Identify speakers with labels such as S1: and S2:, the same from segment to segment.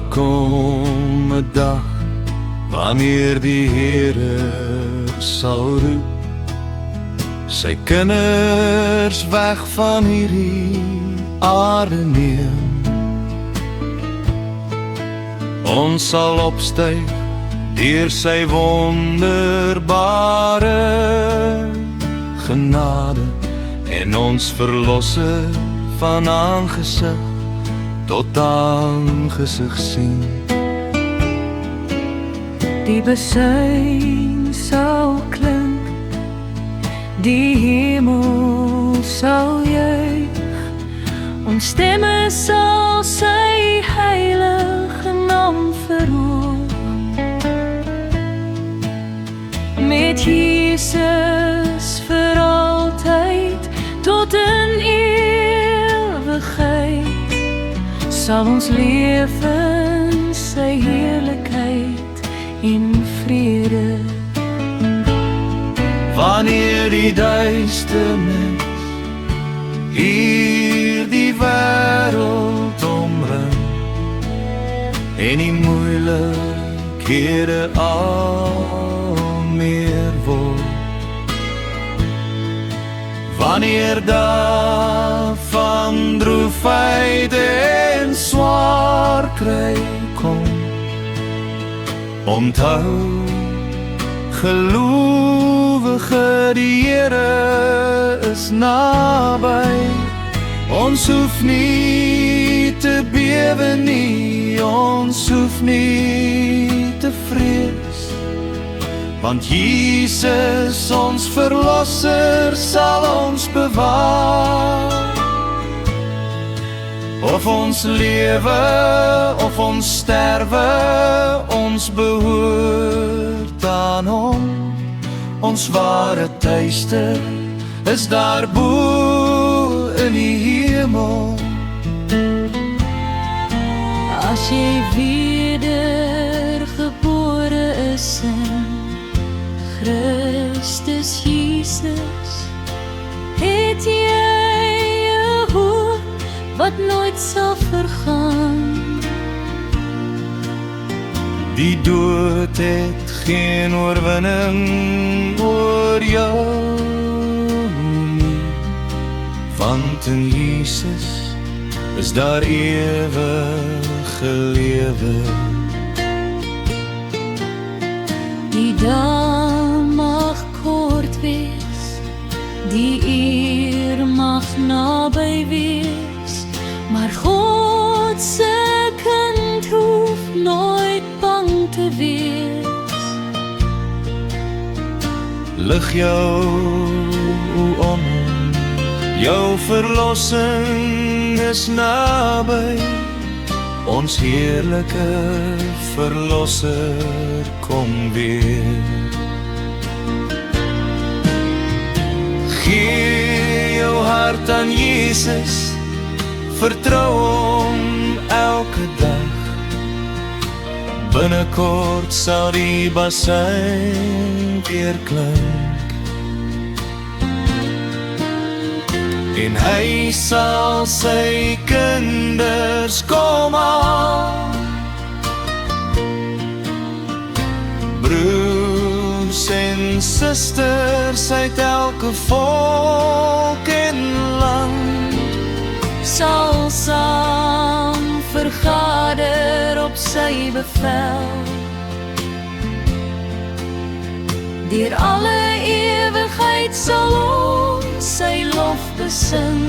S1: kom 'n dag wanneer die Here sal roep sy kinders weg van hierdie aarde neem. Ons sal opstyg deur sy wonderbare genade en ons verlosser van aangesig tot aangesig sien.
S2: Die besuin sal klink, die hemel sal juig, ons stemme sal sy heilige naam verhoog. Met Jesus vir altyd tot in ewigheid sal ons leef in sy heerlikheid en vrede.
S1: Wanneer die duisternis hier die wêreld omring en die moeilikhede al meer word, wanneer daar van droefheid en swaar kry kom, onthou gelowige, die Here is naby. Ons hoef nie te bewe nie, ons hoef nie te vrees, want Jesus ons verlosser sal ons bewaar. Of ons lewe, of ons sterwe, ons behoort aan hom. Ons ware tuiste is daar bo in die hemel.
S2: As jy wedergebore is in Christus Jesus, het jy 'n hoop wat nooit sal vergaan.
S1: Die dood het geen oorwinning oor jou nie, want in Jesus is daar ewige lewe.
S2: Die dag mag kort wees, die uur mag naby wees, maar God se kind hoef nooit bang te wees.
S1: Lig jou om, jou verlossing is naby, ons heerlike verlosser kom weer. Gee jou hart aan Jesus, vertrou hom elke dag. Binnekort sal die basuin weer klink en hy sal sy kinders kom haal. Broers en susters uit elke volk en land
S2: Sal saam vergader op sy bevel. Deur alle ewigheid sal ons sy lof besing.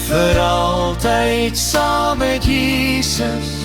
S1: Vir altyd saam met Jesus